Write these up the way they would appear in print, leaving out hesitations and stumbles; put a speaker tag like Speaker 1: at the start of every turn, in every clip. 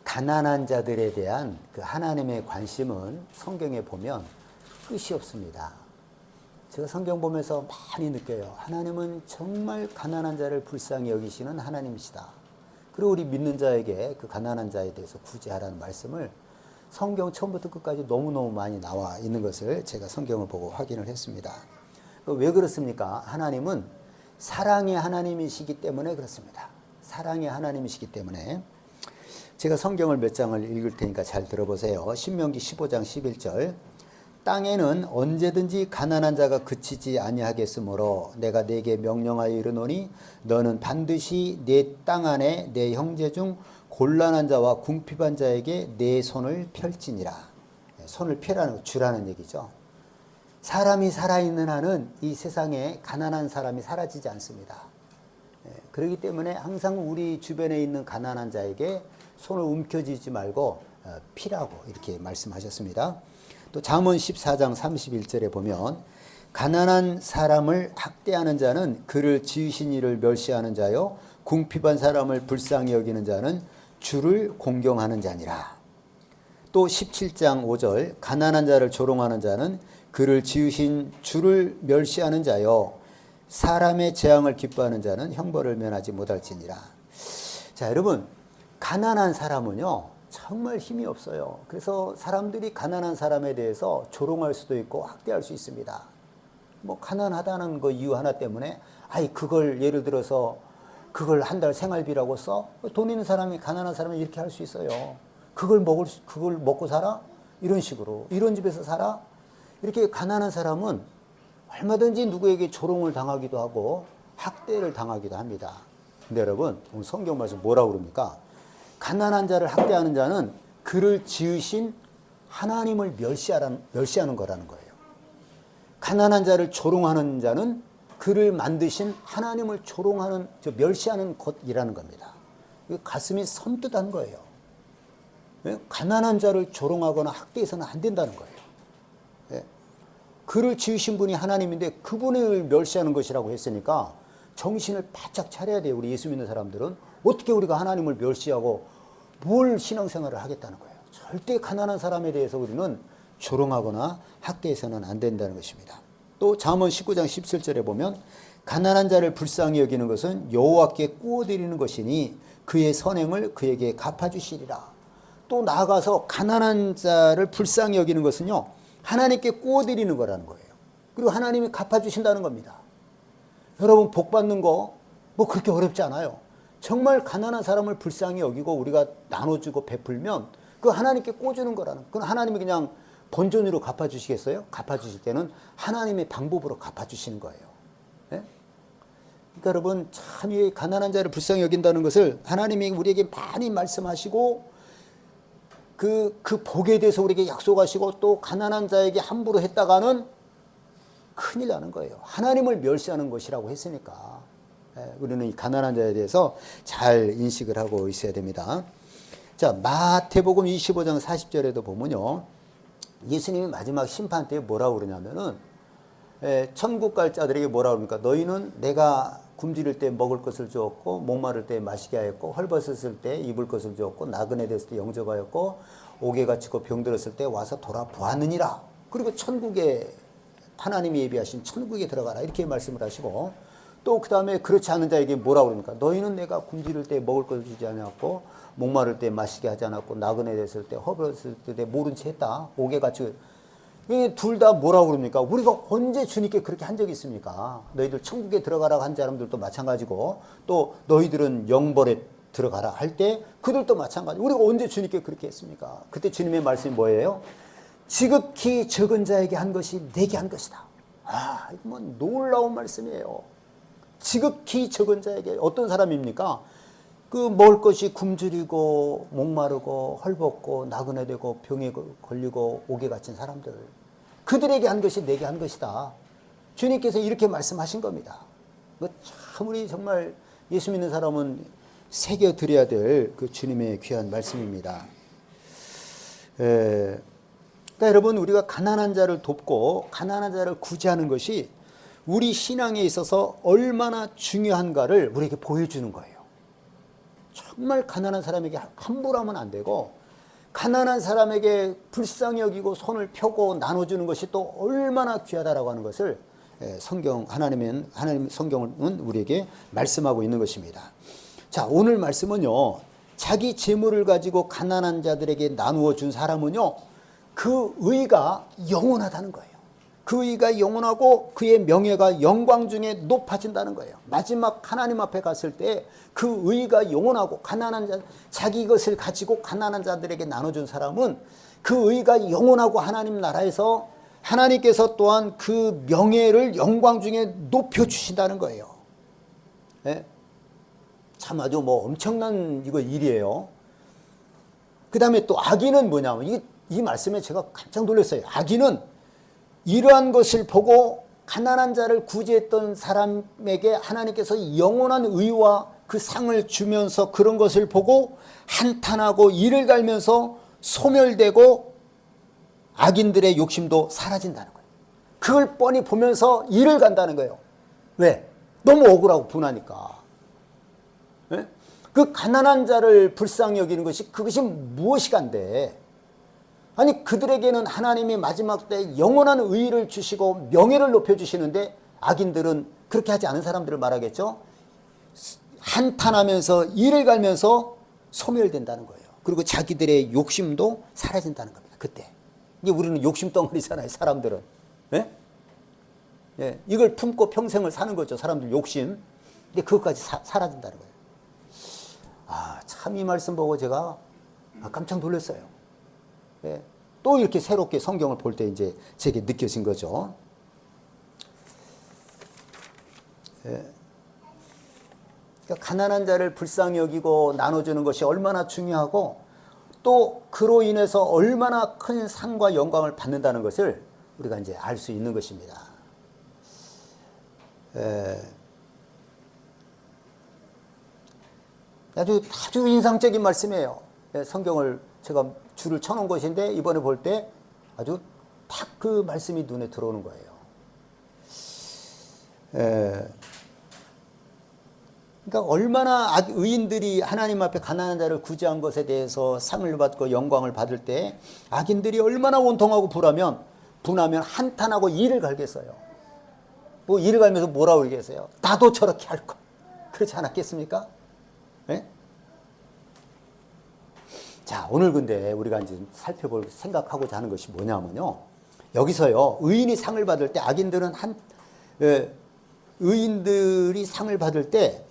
Speaker 1: 가난한 자들에 대한 그 하나님의 관심은 성경에 보면 끝이 없습니다. 제가 성경 보면서 많이 느껴요. 하나님은 정말 가난한 자를 불쌍히 여기시는 하나님이시다. 그리고 우리 믿는 자에게 그 가난한 자에 대해서 구제하라는 말씀을 성경 처음부터 끝까지 너무너무 많이 나와 있는 것을 제가 성경을 보고 확인을 했습니다. 왜 그렇습니까? 하나님은 사랑의 하나님이시기 때문에 그렇습니다. 사랑의 하나님이시기 때문에. 제가 성경을 몇 장을 읽을 테니까 잘 들어보세요. 신명기 15장 11절. 땅에는 언제든지 가난한 자가 그치지 아니하겠으므로 내가 네게 명령하여 이르노니 너는 반드시 네 땅 안에 내 형제 중 곤란한 자와 궁핍한 자에게 내 손을 펼지니라. 손을 펴라는 거, 주라는 얘기죠. 사람이 살아있는 한은 이 세상에 가난한 사람이 사라지지 않습니다. 그렇기 때문에 항상 우리 주변에 있는 가난한 자에게 손을 움켜쥐지 말고 피라고 이렇게 말씀하셨습니다. 또 잠언 14장 31절에 보면 가난한 사람을 학대하는 자는 그를 지으신 이를 멸시하는 자요 궁핍한 사람을 불쌍히 여기는 자는 주를 공경하는 자니라. 또 17장 5절 가난한 자를 조롱하는 자는 그를 지으신 주를 멸시하는 자요 사람의 재앙을 기뻐하는 자는 형벌을 면하지 못할지니라. 자, 여러분, 가난한 사람은요 정말 힘이 없어요. 그래서 사람들이 가난한 사람에 대해서 조롱할 수도 있고 학대할 수 있습니다. 뭐 가난하다는 거 이유 하나 때문에 그걸 예를 들어서 그걸 한 달 생활비라고 써? 돈 있는 사람이 가난한 사람이 이렇게 할 수 있어요. 그걸 먹고 살아? 이런 식으로. 이런 집에서 살아? 이렇게 가난한 사람은 얼마든지 누구에게 조롱을 당하기도 하고 학대를 당하기도 합니다. 근데 여러분, 오늘 성경 말씀 뭐라고 그럽니까? 가난한 자를 학대하는 자는 그를 지으신 하나님을 멸시하는 거라는 거예요. 가난한 자를 조롱하는 자는 그를 만드신 하나님을 멸시하는 것이라는 겁니다. 가슴이 섬뜩한 거예요. 가난한 자를 조롱하거나 학대해서는 안 된다는 거예요. 그를 지으신 분이 하나님인데 그분을 멸시하는 것이라고 했으니까 정신을 바짝 차려야 돼요. 우리 예수 믿는 사람들은. 어떻게 우리가 하나님을 멸시하고 뭘 신앙생활을 하겠다는 거예요. 절대 가난한 사람에 대해서 우리는 조롱하거나 학대해서는 안 된다는 것입니다. 또 잠언 19장 17절에 보면 가난한 자를 불쌍히 여기는 것은 여호와께 꾸어드리는 것이니 그의 선행을 그에게 갚아주시리라. 또 나아가서 가난한 자를 불쌍히 여기는 것은요 하나님께 꾸어드리는 거라는 거예요. 그리고 하나님이 갚아주신다는 겁니다. 여러분, 복 받는 거 뭐 그렇게 어렵지 않아요. 정말 가난한 사람을 불쌍히 여기고 우리가 나눠주고 베풀면 그 하나님께 꿔주는 거라는, 그건 하나님이 그냥 본전으로 갚아주시겠어요? 갚아주실 때는 하나님의 방법으로 갚아주시는 거예요. 네? 그러니까 여러분, 참 이 가난한 자를 불쌍히 여긴다는 것을 하나님이 우리에게 많이 말씀하시고 그 복에 대해서 우리에게 약속하시고 또 가난한 자에게 함부로 했다가는 큰일 나는 거예요. 하나님을 멸시하는 것이라고 했으니까. 우리는 이 가난한 자에 대해서 잘 인식을 하고 있어야 됩니다. 자, 마태복음 25장 40절에도 보면요. 예수님이 마지막 심판 때 뭐라고 그러냐면은 천국 갈 자들에게 뭐라고 그럽니까? 너희는 내가 굶주릴 때 먹을 것을 주었고 목마를 때 마시게 하였고 헐벗었을 때 입을 것을 주었고 나그네 됐을 때 영접하였고 옥에 갇히고 병들었을 때 와서 돌아보았느니라. 그리고 천국에 하나님이 예비하신 천국에 들어가라 이렇게 말씀을 하시고 또 그 다음에 그렇지 않은 자에게 뭐라고 그럽니까? 너희는 내가 굶주릴 때 먹을 것을 주지 않았고 목마를 때 마시게 하지 않았고 나그네 됐을 때 헐벗었을 때 모른 채 했다. 옥에 갇히고 둘 다 뭐라고 그럽니까? 우리가 언제 주님께 그렇게 한 적이 있습니까? 너희들 천국에 들어가라고 한 사람들도 마찬가지고 또 너희들은 영벌에 들어가라 할 때 그들도 마찬가지. 우리가 언제 주님께 그렇게 했습니까? 그때 주님의 말씀이 뭐예요? 지극히 적은 자에게 한 것이 내게 한 것이다. 이거 뭐 놀라운 말씀이에요. 지극히 적은 자에게. 어떤 사람입니까? 그 먹을 것이 굶주리고 목마르고 헐벗고 나그네 되고 병에 걸리고 옥에 갇힌 사람들, 그들에게 한 것이 내게 한 것이다. 주님께서 이렇게 말씀하신 겁니다. 참 우리 정말 예수 믿는 사람은 새겨드려야 될 그 주님의 귀한 말씀입니다. 그러니까 여러분, 우리가 가난한 자를 돕고 가난한 자를 구제하는 것이 우리 신앙에 있어서 얼마나 중요한가를 우리에게 보여주는 거예요. 정말 가난한 사람에게 함부로 하면 안 되고, 가난한 사람에게 불쌍히 여기고 손을 펴고 나눠주는 것이 또 얼마나 귀하다라고 하는 것을 하나님 성경은 우리에게 말씀하고 있는 것입니다. 자, 오늘 말씀은요, 자기 재물을 가지고 가난한 자들에게 나누어 준 사람은요, 그 의가 영원하다는 거예요. 그 의가 영원하고 그의 명예가 영광 중에 높아진다는 거예요. 마지막 하나님 앞에 갔을 때 그 의가 영원하고, 가난한 자, 자기 것을 가지고 가난한 자들에게 나눠준 사람은 그 의가 영원하고 하나님 나라에서 하나님께서 또한 그 명예를 영광 중에 높여주신다는 거예요. 네? 참 아주 엄청난 일이에요. 그 다음에 또 악인은 뭐냐면, 이 말씀에 제가 깜짝 놀랐어요. 악인은 이러한 것을 보고 가난한 자를 구제했던 사람에게 하나님께서 영원한 의와 그 상을 주면서 그런 것을 보고 한탄하고 이를 갈면서 소멸되고 악인들의 욕심도 사라진다는 거예요. 그걸 뻔히 보면서 이를 간다는 거예요. 왜? 너무 억울하고 분하니까. 네? 그 가난한 자를 불쌍히 여기는 것이, 그것이 무엇이간데, 아니 그들에게는 하나님이 마지막 때 영원한 의의를 주시고 명예를 높여주시는데, 악인들은 그렇게 하지 않은 사람들을 말하겠죠. 한탄하면서 이를 갈면서 소멸된다는 거예요. 그리고 자기들의 욕심도 사라진다는 겁니다. 그때. 이게 우리는 욕심 덩어리잖아요, 사람들은. 예? 예, 이걸 품고 평생을 사는 거죠, 사람들 욕심. 근데 그것까지 사라진다는 거예요. 아, 참 이 말씀 보고 제가 깜짝 놀랐어요. 예, 또 이렇게 새롭게 성경을 볼 때 이제 제게 느껴진 거죠. 예. 그러니까 가난한 자를 불쌍히 여기고 나눠주는 것이 얼마나 중요하고, 또 그로 인해서 얼마나 큰 상과 영광을 받는다는 것을 우리가 이제 알 수 있는 것입니다. 아주 인상적인 말씀이에요. 성경을 제가 줄을 쳐놓은 것인데 이번에 볼 때 아주 탁 그 말씀이 눈에 들어오는 거예요. 그러니까 얼마나 의인들이 하나님 앞에 가난한 자를 구제한 것에 대해서 상을 받고 영광을 받을 때 악인들이 얼마나 원통하고 분하면 한탄하고 이를 갈겠어요. 뭐 이를 갈면서 뭐라고 그러겠어요? 나도 저렇게 할 걸. 그렇지 않았겠습니까? 네? 자, 오늘 근데 우리가 이제 살펴볼 생각하고자 하는 것이 뭐냐면요, 여기서요, 의인이 상을 받을 때 악인들은 의인들이 상을 받을 때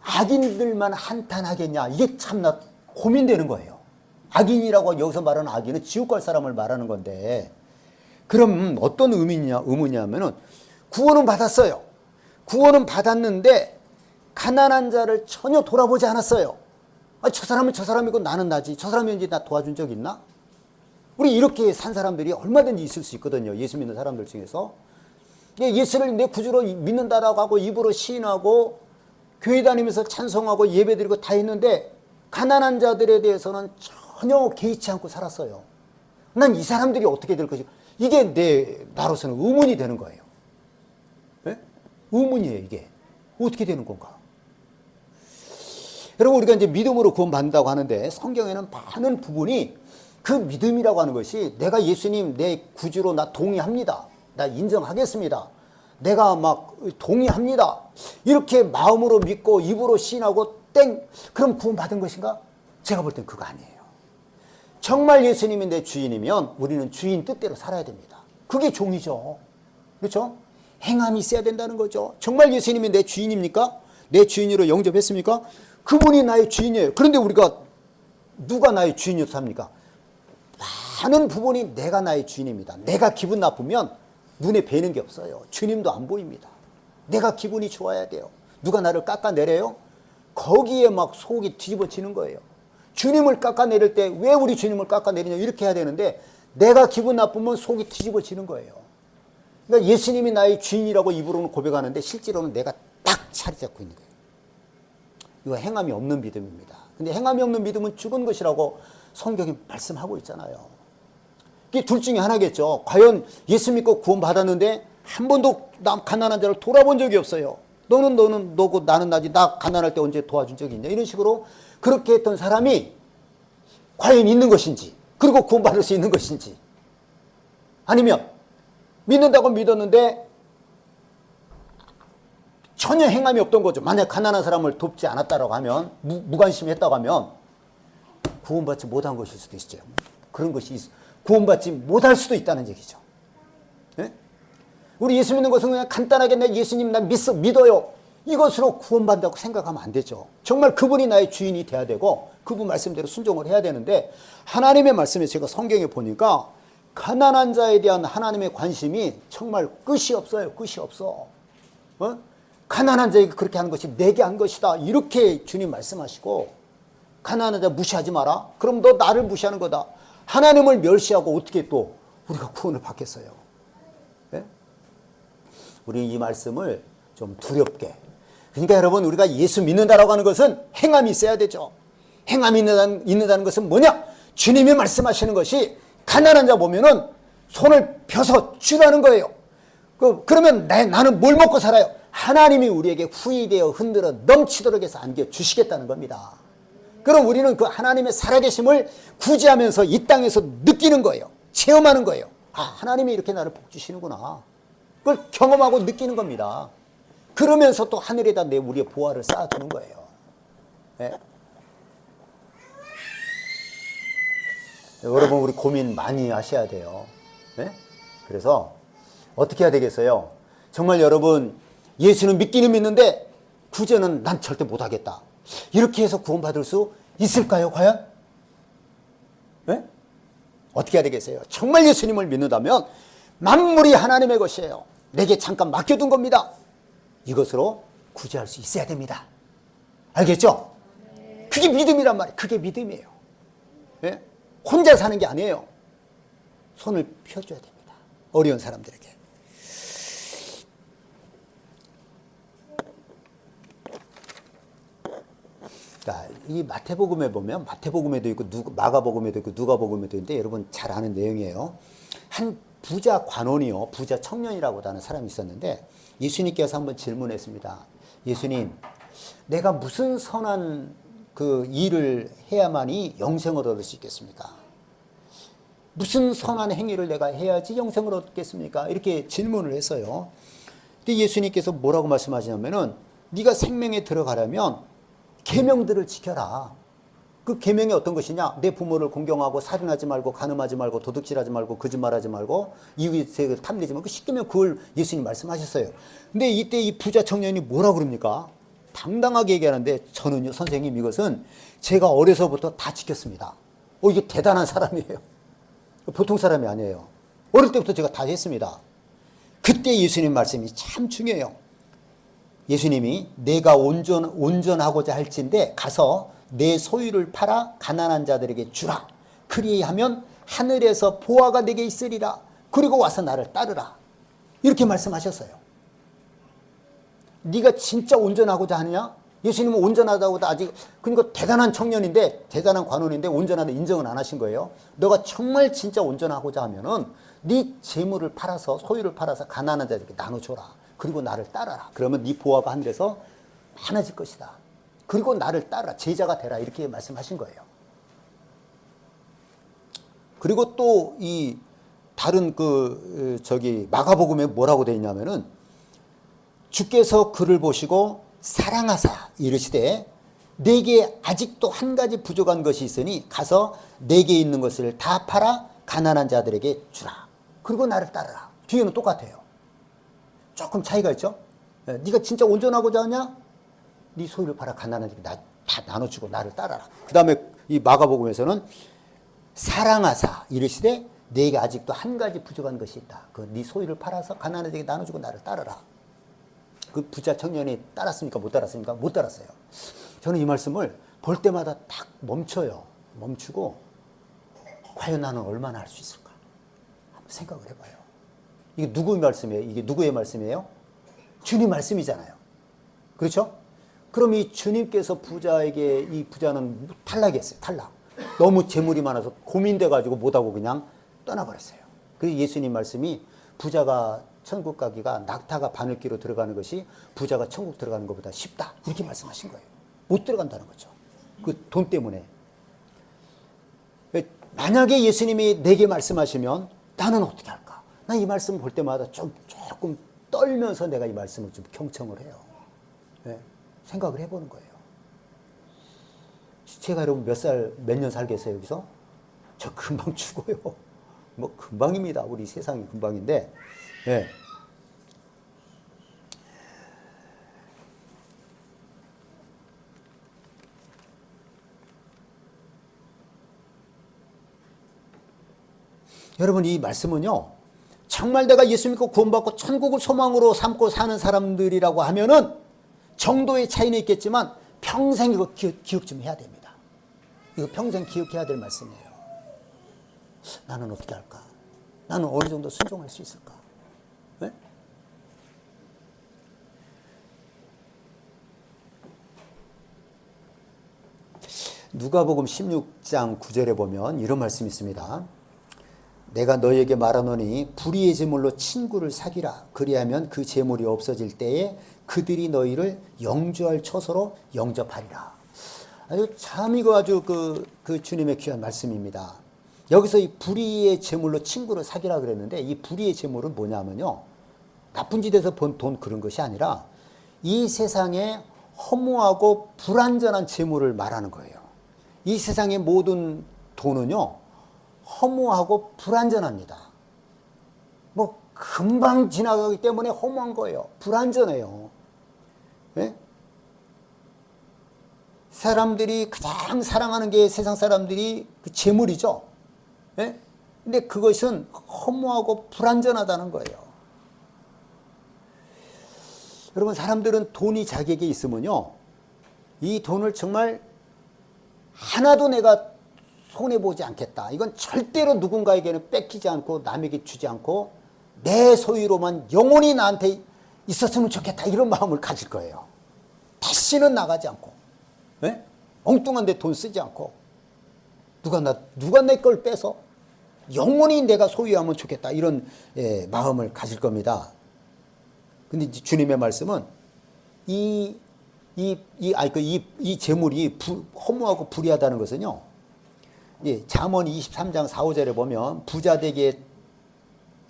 Speaker 1: 악인들만 한탄하겠냐, 이게 참나 고민되는 거예요. 악인이라고 여기서 말하는 악인은 지옥 갈 사람을 말하는 건데, 그럼 어떤 의미냐면은 구원은 받았어요. 구원은 받았는데 가난한 자를 전혀 돌아보지 않았어요. 저 사람은 저 사람이고 나는 나지. 저 사람이 언제 나 도와준 적 있나? 우리 이렇게 산 사람들이 얼마든지 있을 수 있거든요. 예수 믿는 사람들 중에서. 예수를 내 구주로 믿는다라고 하고 입으로 시인하고 교회 다니면서 찬송하고 예배드리고 다 했는데 가난한 자들에 대해서는 전혀 개의치 않고 살았어요. 난 이 사람들이 어떻게 될 것인가. 이게 나로서는 의문이 되는 거예요. 네? 의문이에요, 이게. 어떻게 되는 건가? 여러분, 우리가 이제 믿음으로 구원받는다고 하는데 성경에는 많은 부분이 그 믿음이라고 하는 것이, 내가 예수님 내 구주로 나 동의합니다. 나 인정하겠습니다. 내가 막 동의합니다. 이렇게 마음으로 믿고 입으로 시인하고 그럼 구원받은 것인가? 제가 볼 땐 그거 아니에요. 정말 예수님이 내 주인이면 우리는 주인 뜻대로 살아야 됩니다. 그게 종이죠. 그렇죠? 행함이 있어야 된다는 거죠. 정말 예수님이 내 주인입니까? 내 주인으로 영접했습니까? 그분이 나의 주인이에요. 그런데 우리가 누가 나의 주인이어서 합니까? 많은 부분이 내가 나의 주인입니다. 내가 기분 나쁘면 눈에 뵈는 게 없어요. 주님도 안 보입니다. 내가 기분이 좋아야 돼요. 누가 나를 깎아내려요? 거기에 막 속이 뒤집어지는 거예요. 주님을 깎아내릴 때 왜 우리 주님을 깎아내리냐 이렇게 해야 되는데, 내가 기분 나쁘면 속이 뒤집어지는 거예요. 그러니까 예수님이 나의 주인이라고 입으로는 고백하는데 실제로는 내가 딱 자리 잡고 있는 거예요. 이거 행함이 없는 믿음입니다. 근데 행함이 없는 믿음은 죽은 것이라고 성경이 말씀하고 있잖아요. 이게 둘 중에 하나겠죠. 과연 예수 믿고 구원 받았는데 한 번도 나 가난한 자를 돌아본 적이 없어요. 너는 너고 나는 나지. 나 가난할 때 언제 도와준 적이 있냐. 이런 식으로 그렇게 했던 사람이 과연 있는 것인지, 그리고 구원받을 수 있는 것인지, 아니면 믿는다고 믿었는데 전혀 행함이 없던 거죠. 만약 가난한 사람을 돕지 않았다고 하면, 무관심했다고 하면 구원받지 못한 것일 수도 있어요. 그런 것이 구원받지 못할 수도 있다는 얘기죠. 네? 우리 예수 믿는 것은 그냥 간단하게 내 예수님 난 믿어요. 이것으로 구원받는다고 생각하면 안 되죠. 정말 그분이 나의 주인이 돼야 되고 그분 말씀대로 순종을 해야 되는데, 하나님의 말씀에 제가 성경에 보니까 가난한 자에 대한 하나님의 관심이 정말 끝이 없어요. 끝이 없어. 가난한 자에게 그렇게 하는 것이 내게 한 것이다. 이렇게 주님 말씀하시고, 가난한 자 무시하지 마라. 그럼 너 나를 무시하는 거다. 하나님을 멸시하고 어떻게 또 우리가 구원을 받겠어요? 네? 우리 이 말씀을 좀 두렵게. 그러니까 여러분, 우리가 예수 믿는다라고 하는 것은 행함이 있어야 되죠. 행함이 있는다는 것은 뭐냐? 주님이 말씀하시는 것이 가난한 자 보면은 손을 펴서 주라는 거예요. 그러면 나는 뭘 먹고 살아요? 하나님이 우리에게 후히되어 흔들어 넘치도록 해서 안겨주시겠다는 겁니다. 그럼 우리는 그 하나님의 살아계심을 구제하면서 이 땅에서 느끼는 거예요. 체험하는 거예요. 아, 하나님이 이렇게 나를 복 주시는구나. 그걸 경험하고 느끼는 겁니다. 그러면서 또 하늘에다 우리의 보화를 쌓아두는 거예요. 네? 여러분, 우리 고민 많이 하셔야 돼요. 네? 그래서 어떻게 해야 되겠어요? 정말 여러분, 예수는 믿기는 믿는데 구제는 난 절대 못하겠다. 이렇게 해서 구원받을 수 있을까요, 과연? 네? 어떻게 해야 되겠어요? 정말 예수님을 믿는다면 만물이 하나님의 것이에요. 내게 잠깐 맡겨둔 겁니다. 이것으로 구제할 수 있어야 됩니다. 알겠죠? 그게 믿음이란 말이에요. 그게 믿음이에요. 네? 혼자 사는 게 아니에요. 손을 펴줘야 됩니다. 어려운 사람들에게. 자, 이 마태복음에 보면, 마태복음에도 있고 마가복음에도 있고 누가복음에도 있는데 여러분 잘 아는 내용이에요. 한 부자 관원이요, 부자 청년이라고 하는 사람이 있었는데 예수님께서 한번 질문했습니다. 예수님, 내가 무슨 선한 그 일을 해야만이 영생을 얻을 수 있겠습니까? 무슨 선한 행위를 내가 해야지 영생을 얻겠습니까? 이렇게 질문을 했어요. 근데 예수님께서 뭐라고 말씀하시냐면은, 네가 생명에 들어가려면 계명들을 지켜라. 그 계명이 어떤 것이냐? 내 부모를 공경하고, 살인하지 말고, 간음하지 말고, 도둑질하지 말고, 거짓말하지 말고, 이웃을 탐내지 말고. 시키면 그걸 예수님 말씀하셨어요. 근데 이때 이 부자 청년이 뭐라 그럽니까? 당당하게 얘기하는데, 저는요, 선생님, 이것은 제가 어려서부터 다 지켰습니다. 이게 대단한 사람이에요. 보통 사람이 아니에요. 어릴 때부터 제가 다 했습니다. 그때 예수님 말씀이 참 중요해요. 예수님이 내가 온전하고자 할진대 가서 내 소유를 팔아 가난한 자들에게 주라. 그리하면 하늘에서 보화가 내게 있으리라. 그리고 와서 나를 따르라. 이렇게 말씀하셨어요. 네가 진짜 온전하고자 하느냐? 예수님은 온전하다고 아직, 그러니까 대단한 청년인데, 대단한 관원인데 온전하다 인정은 안 하신 거예요. 너가 정말 진짜 온전하고자 하면은 네 재물을 팔아서, 소유를 팔아서 가난한 자들에게 나눠줘라. 그리고 나를 따라라. 그러면 네 보화가 하늘에서 많아질 것이다. 그리고 나를 따라 제자가 되라. 이렇게 말씀하신 거예요. 그리고 또 이 다른 마가복음에 뭐라고 되어 있냐면은, 주께서 그를 보시고 사랑하사 이르시되 내게 아직도 한 가지 부족한 것이 있으니 가서 내게 있는 것을 다 팔아 가난한 자들에게 주라. 그리고 나를 따르라. 뒤에는 똑같아요. 조금 차이가 있죠? 네가 진짜 온전하고자 하냐? 네 소유를 팔아 가난한 자들에게 다 나눠주고 나를 따라라. 그 다음에 이 마가복음에서는 사랑하사 이르시되 내게 아직도 한 가지 부족한 것이 있다. 네 소유를 팔아서 가난한 자들에게 나눠주고 나를 따르라. 그 부자 청년이 따랐습니까? 못 따랐습니까? 못 따랐어요. 저는 이 말씀을 볼 때마다 딱 멈춰요. 멈추고 과연 나는 얼마나 할 수 있을까? 한번 생각을 해봐요. 이게 누구의 말씀이에요? 이게 누구의 말씀이에요? 주님 말씀이잖아요. 그렇죠? 그럼 이 주님께서 부자에게, 이 부자는 탈락했어요. 탈락. 너무 재물이 많아서 고민돼가지고 못하고 그냥 떠나버렸어요. 그래서 예수님 말씀이 부자가 천국 가기가 낙타가 바늘귀로 들어가는 것이 부자가 천국 들어가는 것보다 쉽다. 이렇게 말씀하신 거예요. 못 들어간다는 거죠. 그 돈 때문에. 만약에 예수님이 내게 말씀하시면 나는 어떻게 할까? 나 이 말씀 볼 때마다 조금 떨면서 내가 이 말씀을 좀 경청을 해요. 네? 생각을 해보는 거예요. 제가 여러분 몇 년 살겠어요, 여기서? 저 금방 죽어요. 뭐 금방입니다. 우리 세상이 금방인데. 네. 여러분 이 말씀은요, 정말 내가 예수 믿고 구원받고 천국을 소망으로 삼고 사는 사람들이라고 하면은 정도의 차이는 있겠지만 평생 이거 기억 좀 해야 됩니다. 이거 평생 기억해야 될 말씀이에요. 나는 어떻게 할까? 나는 어느 정도 순종할 수 있을까? 네? 누가복음 16장 9절에 보면 이런 말씀이 있습니다. 내가 너희에게 말하노니 불의의 제물로 친구를 사귀라. 그리하면 그 제물이 없어질 때에 그들이 너희를 영주할 처소로 영접하리라. 참 이거 아주 그 주님의 귀한 말씀입니다. 여기서 이 불의의 제물로 친구를 사귀라 그랬는데 이 불의의 제물은 뭐냐면요, 나쁜 짓에서 번 돈 그런 것이 아니라 이 세상에 허무하고 불완전한 제물을 말하는 거예요. 이 세상의 모든 돈은요 허무하고 불완전합니다. 뭐 금방 지나가기 때문에 허무한 거예요. 불완전해요. 네? 사람들이 가장 사랑하는 게 세상 사람들이 그 재물이죠. 네? 근데 그것은 허무하고 불완전하다는 거예요. 여러분 사람들은 돈이 자기에게 있으면요 이 돈을 정말 하나도 내가 손해보지 않겠다. 이건 절대로 누군가에게는 뺏기지 않고 남에게 주지 않고 내 소유로만 영원히 나한테 있었으면 좋겠다. 이런 마음을 가질 거예요. 다시는 나가지 않고, 네? 엉뚱한 데 돈 쓰지 않고, 누가 내 걸 빼서 영원히 내가 소유하면 좋겠다. 이런 마음을 가질 겁니다. 근데 주님의 말씀은 이 재물이 허무하고 불의하다는 것은요, 잠언 23장 4, 5절에 보면 부자 되게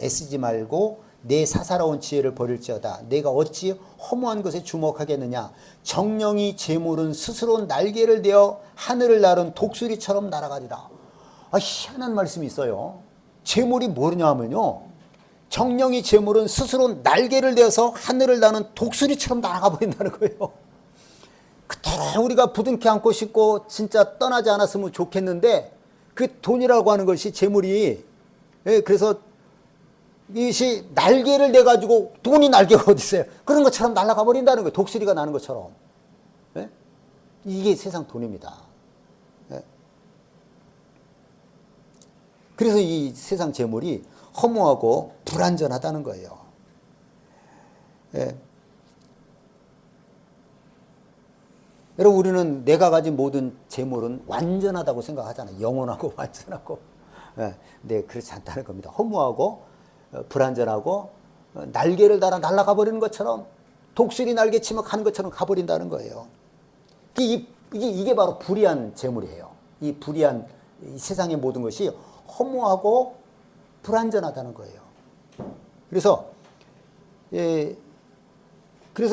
Speaker 1: 애쓰지 말고 내 사사로운 지혜를 버릴지어다. 내가 어찌 허무한 것에 주목하겠느냐. 정령이 재물은 스스로 날개를 대어 하늘을 나른 독수리처럼 날아가리라. 희한한 말씀이 있어요. 재물이 뭐냐 하면요, 정령이 재물은 스스로 날개를 대어서 하늘을 나는 독수리처럼 날아가 버린다는 거예요. 그토록 우리가 부둥켜 안고 싶고 진짜 떠나지 않았으면 좋겠는데 그 돈이라고 하는 것이 재물이, 그래서 이것이 날개를 내가지고 돈이 날개가 어디 있어요. 그런 것처럼 날아가 버린다는 거예요. 독수리가 나는 것처럼. 이게 세상 돈입니다. 그래서 이 세상 재물이 허무하고 불완전하다는 거예요. 여러분 우리는 내가 가진 모든 재물은 완전하다고 생각하잖아요. 영원하고 완전하고. 근데 그렇지 않다는 겁니다. 허무하고 불완전하고 날개를 달아 날아가 버리는 것처럼 독수리 날개 치며 가는 것처럼 가버린다는 거예요. 이게 바로 불의한 재물이에요. 이 불의한 이 세상의 모든 것이 허무하고 불완전하다는 거예요. 그래서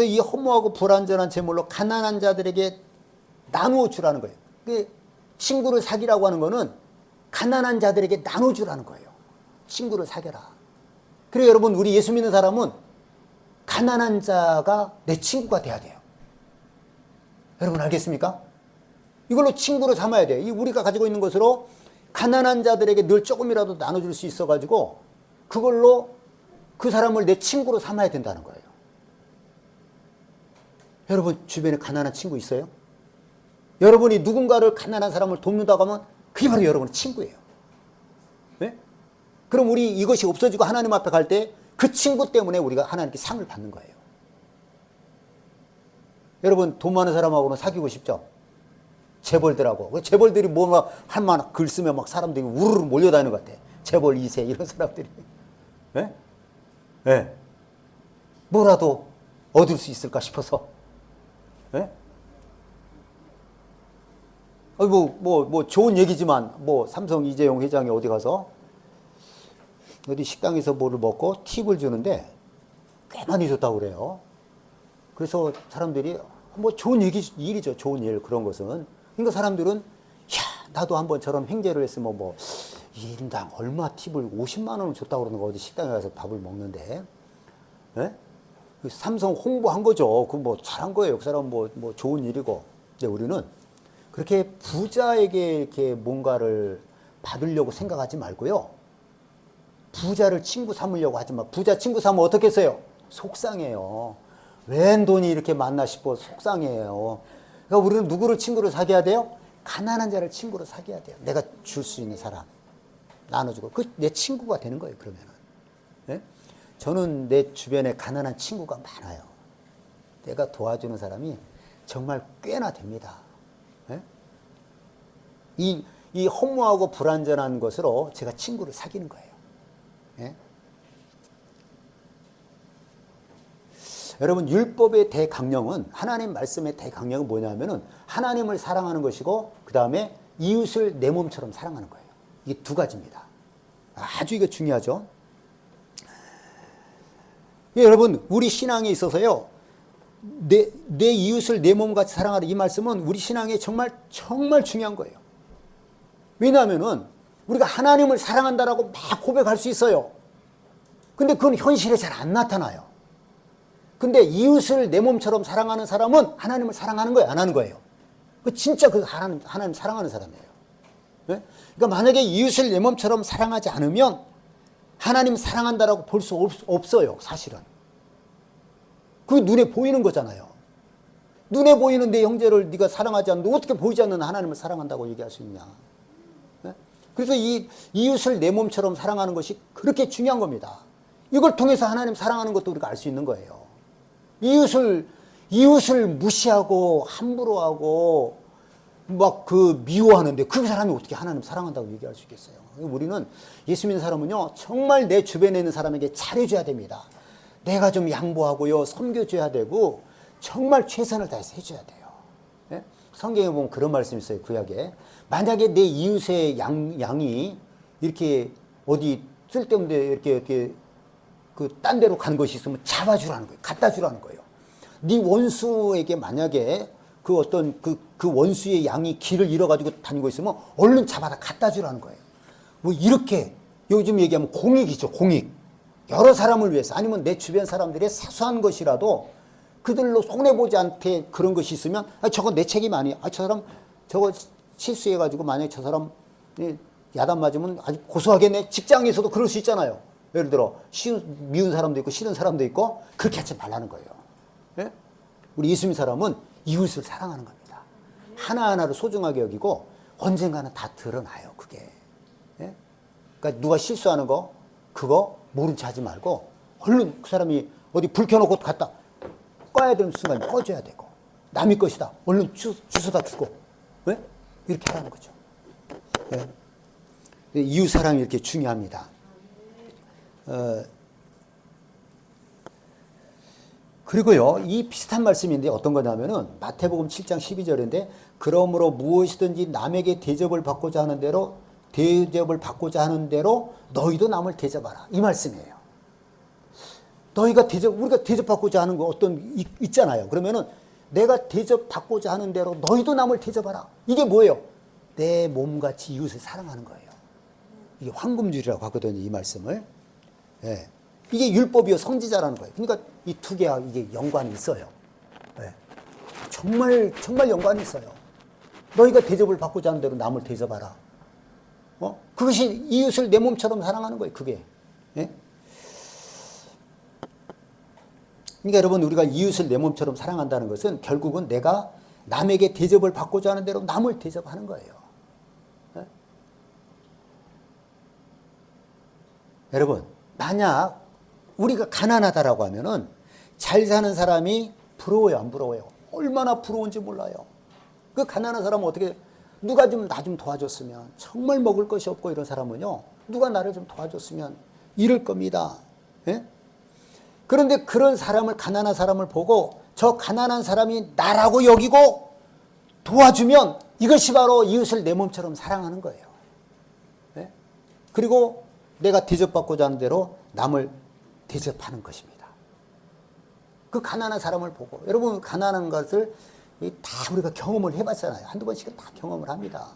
Speaker 1: 이 허무하고 불완전한 재물로 가난한 자들에게 나누어 주라는 거예요. 친구를 사귀라고 하는 거는 가난한 자들에게 나눠 주라는 거예요. 친구를 사귀라. 그래서 여러분 우리 예수 믿는 사람은 가난한 자가 내 친구가 돼야 돼요. 여러분 알겠습니까? 이걸로 친구를 삼아야 돼요. 우리가 가지고 있는 것으로 가난한 자들에게 늘 조금이라도 나눠줄 수 있어가지고 그걸로 그 사람을 내 친구로 삼아야 된다는 거예요. 여러분 주변에 가난한 친구 있어요? 여러분이 누군가를 가난한 사람을 돕는다고 하면 그게 바로 여러분의 친구예요. 네? 그럼 우리 이것이 없어지고 하나님 앞에 갈 때 그 친구 때문에 우리가 하나님께 상을 받는 거예요. 여러분 돈 많은 사람하고는 사귀고 싶죠? 재벌들하고. 재벌들이 뭐 막 할만한 글 쓰면 막 사람들이 우르르 몰려다니는 것 같아. 재벌 2세 이런 사람들이. 네? 네. 뭐라도 얻을 수 있을까 싶어서. 예? 좋은 얘기지만, 삼성 이재용 회장이 어디 가서, 어디 식당에서 뭐를 먹고 팁을 주는데, 꽤 많이 줬다고 그래요. 그래서 사람들이, 좋은 일이죠. 좋은 일, 그런 것은. 그러니까 사람들은, 야, 나도 한번 저런 행제를 했으면 1인당 얼마 팁을 50만 원을 줬다고 그러는 거, 어디 식당에 가서 밥을 먹는데. 예? 삼성 홍보한 거죠. 잘한 거예요. 그 사람 좋은 일이고. 근데 우리는 그렇게 부자에게 이렇게 뭔가를 받으려고 생각하지 말고요. 부자를 친구 삼으려고 하지 마. 부자 친구 삼으면 어떻게 했어요? 속상해요. 웬 돈이 이렇게 많나 싶어 속상해요. 그러니까 우리는 누구를 친구로 사귀어야 돼요? 가난한 자를 친구로 사귀어야 돼요. 내가 줄 수 있는 사람 나눠주고 내 친구가 되는 거예요. 그러면은. 예? 저는 내 주변에 가난한 친구가 많아요. 내가 도와주는 사람이 정말 꽤나 됩니다. 예? 이 허무하고 불완전한 것으로 제가 친구를 사귀는 거예요. 예? 여러분, 율법의 대강령은, 하나님 말씀의 대강령은 뭐냐면은 하나님을 사랑하는 것이고, 그 다음에 이웃을 내 몸처럼 사랑하는 거예요. 이게 두 가지입니다. 아주 이거 중요하죠. 예, 여러분, 우리 신앙에 있어서요, 내 이웃을 내 몸같이 사랑하라, 이 말씀은 우리 신앙에 정말 중요한 거예요. 왜냐하면은 우리가 하나님을 사랑한다라고 막 고백할 수 있어요. 근데 그건 현실에 잘 안 나타나요. 근데 이웃을 내 몸처럼 사랑하는 사람은 하나님을 사랑하는 거예요, 안 하는 거예요? 진짜 하나님 사랑하는 사람이에요. 네? 그러니까 만약에 이웃을 내 몸처럼 사랑하지 않으면 하나님 사랑한다라고 볼 수 없어요, 사실은. 그게 눈에 보이는 거잖아요. 눈에 보이는 내 형제를 네가 사랑하지 않는데 어떻게 보이지 않는 하나님을 사랑한다고 얘기할 수 있냐. 네? 그래서 이 이웃을 내 몸처럼 사랑하는 것이 그렇게 중요한 겁니다. 이걸 통해서 하나님 사랑하는 것도 우리가 알 수 있는 거예요. 이웃을 무시하고 함부로 하고 미워하는데 그 사람이 어떻게 하나님 사랑한다고 얘기할 수 있겠어요? 우리는 예수 믿는 사람은요, 정말 내 주변에 있는 사람에게 잘해줘야 됩니다. 내가 좀 양보하고요, 섬겨줘야 되고, 정말 최선을 다해서 해줘야 돼요. 네? 성경에 보면 그런 말씀이 있어요, 구약에. 만약에 내 이웃의 양이 이렇게 어디 쓸데없는데 이렇게 딴 데로 간 것이 있으면 잡아주라는 거예요. 갖다 주라는 거예요. 네 원수에게 만약에 그 원수의 양이 길을 잃어가지고 다니고 있으면 얼른 잡아다 갖다 주라는 거예요. 이렇게 요즘 얘기하면 공익이죠, 공익. 여러 사람을 위해서, 아니면 내 주변 사람들의 사소한 것이라도 그들로 손해보지 않게 그런 것이 있으면, 저거 내 책임 아니야. 저 사람 저거 실수해가지고 만약에 저 사람 야단 맞으면 아주 고소하겠네. 직장에서도 그럴 수 있잖아요. 예를 들어 미운 사람도 있고 싫은 사람도 있고, 그렇게 하지 말라는 거예요. 예? 우리 예수 믿는 사람은 이웃을 사랑하는 겁니다. 하나하나를 소중하게 여기고 언젠가는 다 드러나요, 그게. 예? 그러니까 누가 실수하는 거 그거 모른 체 하지 말고 얼른 그 사람이 어디 불 켜놓고 갔다 꺼야 되는 순간 꺼줘야 되고, 남의 것이다 얼른 주워다 주고, 예? 이렇게 하라는 거죠. 예? 이웃 사랑이 이렇게 중요합니다. 그리고요, 이 비슷한 말씀인데 어떤 거냐면은 마태복음 7장 12절인데, 그러므로 무엇이든지 남에게 대접을 받고자 하는 대로 너희도 남을 대접하라, 이 말씀이에요. 우리가 대접받고자 하는 거 있잖아요. 그러면은 내가 대접받고자 하는 대로 너희도 남을 대접하라. 이게 뭐예요? 내 몸같이 이웃을 사랑하는 거예요. 이게 황금줄이라고 하거든요, 이 말씀을. 예. 이게 율법이요, 성지자라는 거예요. 그러니까 이 두 개와 이게 연관이 있어요. 예. 정말 연관이 있어요. 너희가 대접을 받고자 하는 대로 남을 대접하라. 그것이 이웃을 내 몸처럼 사랑하는 거예요, 그게. 예? 그러니까 여러분, 우리가 이웃을 내 몸처럼 사랑한다는 것은 결국은 내가 남에게 대접을 받고자 하는 대로 남을 대접하는 거예요. 예? 여러분, 만약 우리가 가난하다라고 하면은 잘 사는 사람이 부러워요, 안 부러워요? 얼마나 부러운지 몰라요. 그 가난한 사람은 어떻게, 누가 나 좀 도와줬으면, 정말 먹을 것이 없고 이런 사람은요, 누가 나를 좀 도와줬으면 이럴 겁니다. 예? 그런데 그런 사람을, 가난한 사람을 보고 저 가난한 사람이 나라고 여기고 도와주면 이것이 바로 이웃을 내 몸처럼 사랑하는 거예요. 네? 그리고 내가 대접받고자 하는 대로 남을 대접하는 것입니다. 그 가난한 사람을 보고, 여러분 가난한 것을 다 우리가 경험을 해봤잖아요. 한두 번씩은 다 경험을 합니다.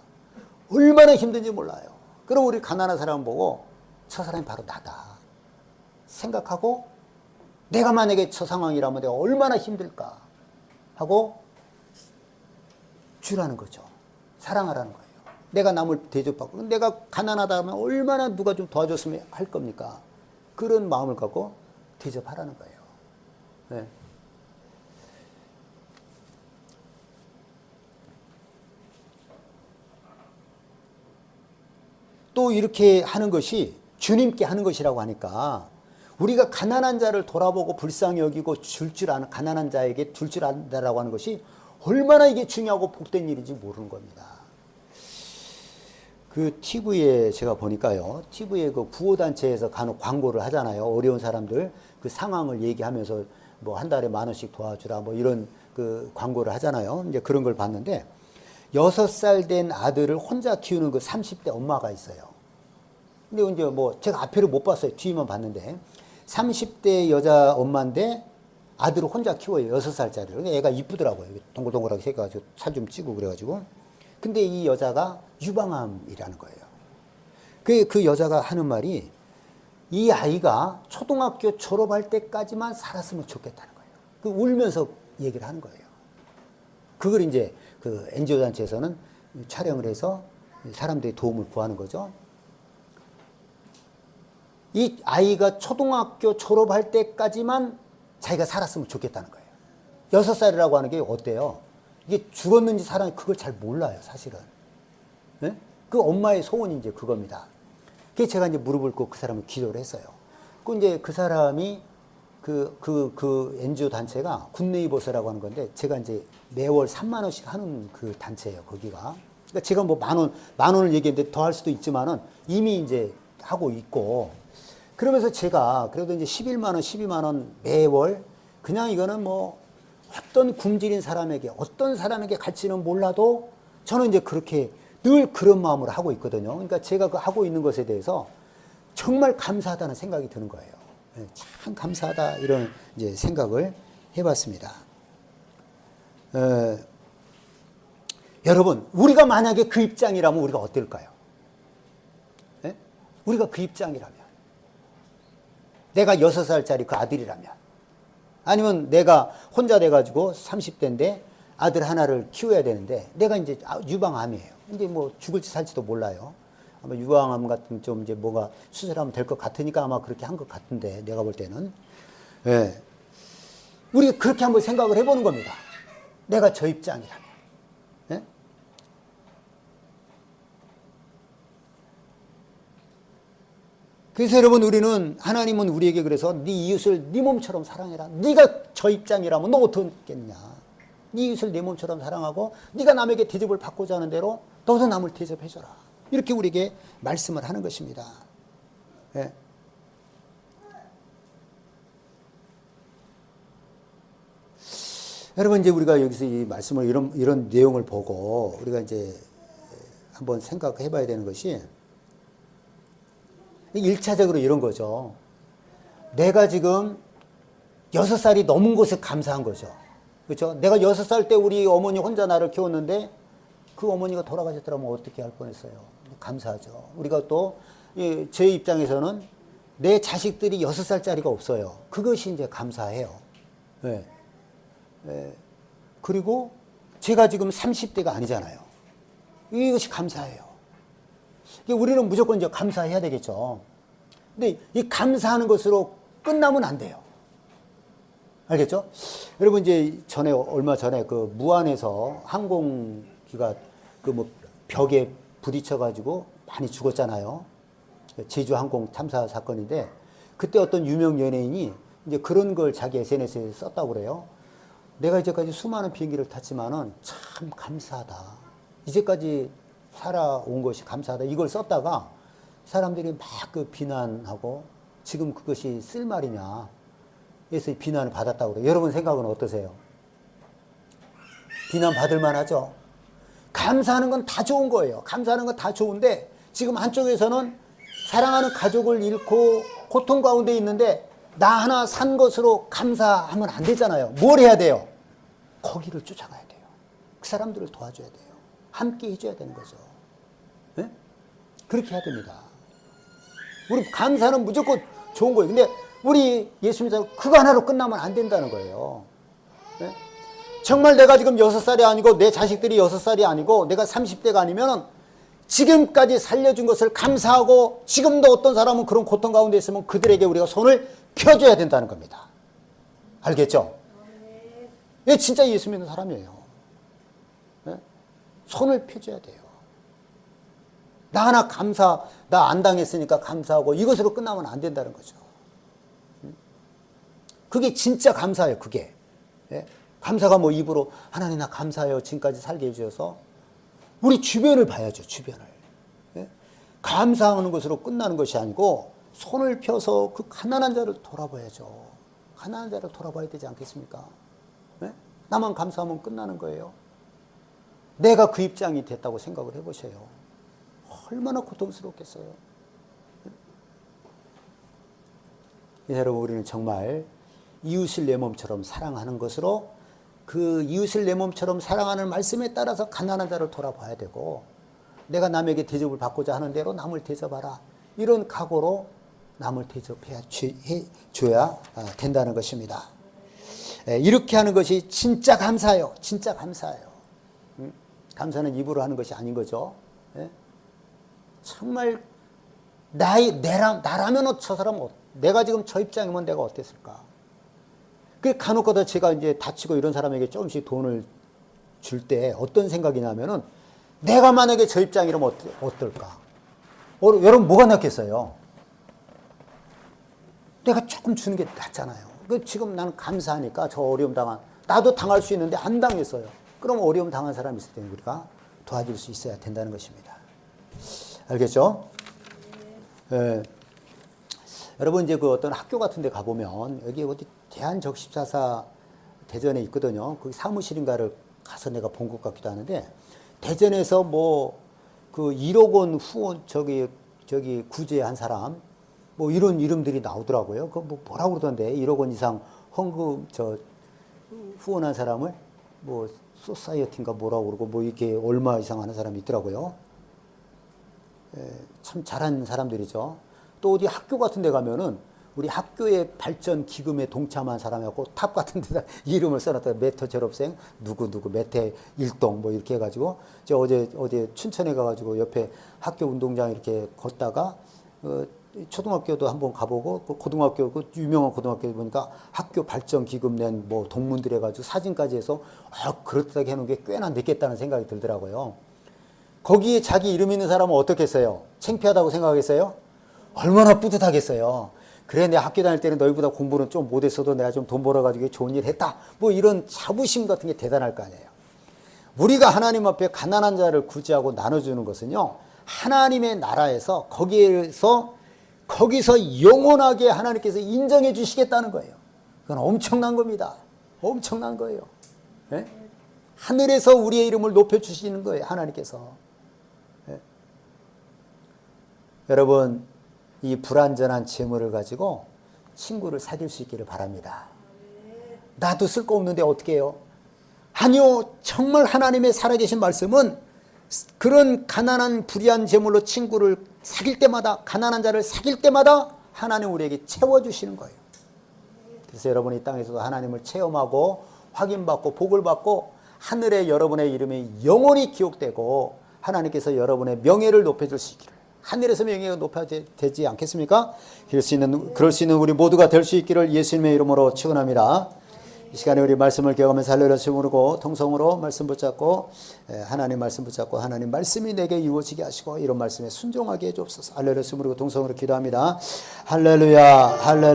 Speaker 1: 얼마나 힘든지 몰라요. 그럼 우리 가난한 사람을 보고 저 사람이 바로 나다 생각하고, 내가 만약에 저 상황이라면 내가 얼마나 힘들까 하고 주라는 거죠. 사랑하라는 거예요. 내가 남을 대접받고, 내가 가난하다 하면 얼마나 누가 좀 도와줬으면 할 겁니까? 그런 마음을 갖고 대접하라는 거예요. 네. 또 이렇게 하는 것이 주님께 하는 것이라고 하니까, 우리가 가난한 자를 돌아보고 불쌍히 여기고 가난한 자에게 줄 줄 안다라고 하는 것이 얼마나 이게 중요하고 복된 일인지 모르는 겁니다. 그 TV에 제가 보니까요, TV에 그 구호단체에서 간혹 광고를 하잖아요. 어려운 사람들 그 상황을 얘기하면서 뭐 한 달에 10,000원씩 도와주라 뭐 이런 그 광고를 하잖아요. 이제 그런 걸 봤는데, 6살 된 아들을 혼자 키우는 그 30대 엄마가 있어요. 근데 이제 뭐 제가 앞에를 못 봤어요. 뒤만 봤는데 30대 여자 엄마인데 아들을 혼자 키워요. 6살짜리를. 근데 애가 이쁘더라고요. 동글동글하게 생겨가지고 살 좀 찌고 그래가지고. 근데 이 여자가 유방암이라는 거예요. 그 여자가 하는 말이, 이 아이가 초등학교 졸업할 때까지만 살았으면 좋겠다는 거예요. 그 울면서 얘기를 하는 거예요. 그걸 이제 그 NGO 단체에서는 촬영을 해서 사람들이 도움을 구하는 거죠. 이 아이가 초등학교 졸업할 때까지만 자기가 살았으면 좋겠다는 거예요. 6살이라고 하는 게 어때요? 이게 죽었는지 살았는지 그걸 잘 몰라요, 사실은. 네? 그 엄마의 소원이 이제 그겁니다. 그래서 제가 이제 무릎을 꿇고 그 사람을 기도를 했어요. 그 이제 그 사람이 그 NGO 단체가 굿네이버스라고 하는 건데, 제가 이제 매월 30,000원씩 하는 그 단체예요, 거기가. 그러니까 제가 뭐 만 원을 얘기했는데 더 할 수도 있지만은 이미 이제 하고 있고, 그러면서 제가 그래도 이제 11만 원, 12만 원 매월, 그냥 이거는 뭐 어떤 굶주린 사람에게, 어떤 사람에게 갈지는 몰라도 저는 이제 그렇게 늘 그런 마음으로 하고 있거든요. 그러니까 제가 그 하고 있는 것에 대해서 정말 감사하다는 생각이 드는 거예요. 참 감사하다, 이런 이제 생각을 해봤습니다. 여러분, 우리가 만약에 그 입장이라면 우리가 어떨까요? 네? 우리가 그 입장이라면, 내가 6살짜리 그 아들이라면, 아니면 내가 혼자 돼가지고 30대인데 아들 하나를 키워야 되는데, 내가 이제 유방암이에요. 이제 뭐 죽을지 살지도 몰라요. 아마 유방암 같은 좀 이제 뭐가 수술하면 될 것 같으니까 아마 그렇게 한 것 같은데, 내가 볼 때는. 예. 우리가 그렇게 한번 생각을 해보는 겁니다. 내가 저 입장이라면. 예? 그래서 여러분, 하나님은 우리에게 그래서 네 이웃을 네 몸처럼 사랑해라. 네가 저 입장이라면 너 어떻겠냐. 네 이웃을 내 몸처럼 사랑하고, 네가 남에게 대접을 받고자 하는 대로 너도 남을 대접해줘라. 이렇게 우리에게 말씀을 하는 것입니다. 예. 여러분, 이제 우리가 여기서 이 말씀을 이런 내용을 보고 우리가 이제 한번 생각해 봐야 되는 것이, 1차적으로 이런 거죠. 내가 지금 6살이 넘은 것에 감사한 거죠. 그렇죠? 내가 6살 때 우리 어머니 혼자 나를 키웠는데 그 어머니가 돌아가셨더라면 어떻게 할 뻔했어요. 감사하죠. 우리가 또 제 입장에서는 내 자식들이 6살짜리가 없어요. 그것이 이제 감사해요. 네. 네. 그리고 제가 지금 30대가 아니잖아요. 이것이 감사해요. 우리는 무조건 이제 감사해야 되겠죠. 근데 이 감사하는 것으로 끝나면 안 돼요. 알겠죠? 여러분, 이제 얼마 전에 그 무안에서 항공기가 그 뭐 벽에 부딪혀가지고 많이 죽었잖아요. 제주 항공 참사 사건인데, 그때 어떤 유명 연예인이 이제 그런 걸 자기 SNS에 썼다고 그래요. 내가 이제까지 수많은 비행기를 탔지만은 참 감사하다. 이제까지 살아온 것이 감사하다. 이걸 썼다가 사람들이 막 그 비난하고, 지금 그것이 쓸 말이냐. 비난을 받았다고 그래요. 여러분 생각은 어떠세요? 비난 받을 만하죠? 감사하는 건 다 좋은 거예요. 감사하는 건 다 좋은데 지금 한쪽에서는 사랑하는 가족을 잃고 고통 가운데 있는데 나 하나 산 것으로 감사하면 안 되잖아요. 뭘 해야 돼요? 거기를 쫓아가야 돼요. 그 사람들을 도와줘야 돼요. 함께 해줘야 되는 거죠. 네? 그렇게 해야 됩니다. 우리 감사는 무조건 좋은 거예요. 근데 우리 예수 믿는 사람 그거 하나로 끝나면 안 된다는 거예요. 네? 정말 내가 지금 6살이 아니고 내 자식들이 6살이 아니고 내가 30대가 아니면 지금까지 살려준 것을 감사하고 지금도 어떤 사람은 그런 고통 가운데 있으면 그들에게 우리가 손을 펴줘야 된다는 겁니다. 알겠죠? 예, 진짜 예수 믿는 사람이에요. 네? 손을 펴줘야 돼요. 나 하나 나 안 당했으니까 감사하고 이것으로 끝나면 안 된다는 거죠. 그게 진짜 감사예요, 그게. 예? 감사가 뭐 입으로 하나님 나 감사해요 지금까지 살게 해주셔서 우리 주변을 봐야죠, 주변을. 예? 감사하는 것으로 끝나는 것이 아니고 손을 펴서 그 가난한 자를 돌아봐야죠. 가난한 자를 돌아봐야 되지 않겠습니까? 예? 나만 감사하면 끝나는 거예요. 내가 그 입장이 됐다고 생각을 해보세요. 얼마나 고통스럽겠어요. 예? 여러분 우리는 정말 이웃을 내 몸처럼 사랑하는 것으로 그 이웃을 내 몸처럼 사랑하는 말씀에 따라서 가난한 자를 돌아봐야 되고 내가 남에게 대접을 받고자 하는 대로 남을 대접하라. 이런 각오로 남을 대접해 줘야 된다는 것입니다. 이렇게 하는 것이 진짜 감사예요. 진짜 감사예요. 감사는 입으로 하는 것이 아닌 거죠. 정말 나라면 저 사람 내가 지금 저 입장이면 내가 어땠을까? 그 간혹가다 제가 이제 다치고 이런 사람에게 조금씩 돈을 줄 때 어떤 생각이 나면은 내가 만약에 저 입장이라면 어떨까? 여러분 뭐가 낫겠어요? 내가 조금 주는 게 낫잖아요. 지금 나는 감사하니까 저 어려움 나도 당할 수 있는데 안 당했어요. 그럼 어려움 당한 사람이 있을 때 우리가 도와줄 수 있어야 된다는 것입니다. 알겠죠? 예. 여러분 이제 그 어떤 학교 같은 데 가보면 여기 어디 대한적십사사 대전에 있거든요. 거기 사무실인가를 가서 내가 본 것 같기도 하는데 대전에서 뭐 그 1억 원 후원 저기 구제한 사람 뭐 이런 이름들이 나오더라고요. 그 뭐라고 그러던데 1억 원 이상 헌금 후원한 사람을 뭐 소사이어티인가 뭐라고 그러고 뭐 이렇게 얼마 이상 하는 사람이 있더라고요. 참 잘하는 사람들이죠. 또 어디 학교 같은 데 가면은 우리 학교의 발전 기금에 동참한 사람이었고 탑 같은 데다 이름을 써놨다. 메터 졸업생 누구 메태 일동 뭐 이렇게 해가지고 저 어제 춘천에 가가지고 옆에 학교 운동장 이렇게 걷다가 초등학교도 한번 가보고 그 고등학교 그 유명한 고등학교 보니까 학교 발전 기금 낸 뭐 동문들 해가지고 사진까지 해서 그렇다게 해놓은 게 꽤나 늦겠다는 생각이 들더라고요. 거기에 자기 이름 있는 사람은 어떻겠어요? 창피하다고 생각하겠어요? 얼마나 뿌듯하겠어요. 그래 내 학교 다닐 때는 너희보다 공부는 좀 못했어도 내가 좀 돈 벌어가지고 좋은 일 했다. 뭐 이런 자부심 같은 게 대단할 거 아니에요. 우리가 하나님 앞에 가난한 자를 구제하고 나눠주는 것은요. 하나님의 나라에서 거기서 영원하게 하나님께서 인정해 주시겠다는 거예요. 그건 엄청난 겁니다. 엄청난 거예요. 네? 하늘에서 우리의 이름을 높여주시는 거예요. 하나님께서. 네? 여러분 이 불완전한 재물을 가지고 친구를 사귈 수 있기를 바랍니다. 나도 쓸 거 없는데 어떻게 해요? 아니요. 정말 하나님의 살아계신 말씀은 그런 가난한 불의한 재물로 친구를 사귈 때마다 가난한 자를 사귈 때마다 하나님 우리에게 채워주시는 거예요. 그래서 여러분이 이 땅에서도 하나님을 체험하고 확인받고 복을 받고 하늘에 여러분의 이름이 영원히 기록되고 하나님께서 여러분의 명예를 높여줄 수 있기를 하늘에서 명예가 높아지지 않겠습니까? 그럴 수 있는 우리 모두가 될 수 있기를 예수님의 이름으로 축원합니다. 이 시간에 우리 말씀을 기억하면서 할렐루야 부르고 통성으로 말씀 붙잡고 하나님 말씀 붙잡고 하나님 말씀이 내게 이루어지게 하시고 이런 말씀에 순종하게 해주옵소서. 할렐루야 부르고 통성으로 기도합니다. 할렐루야 할렐루야.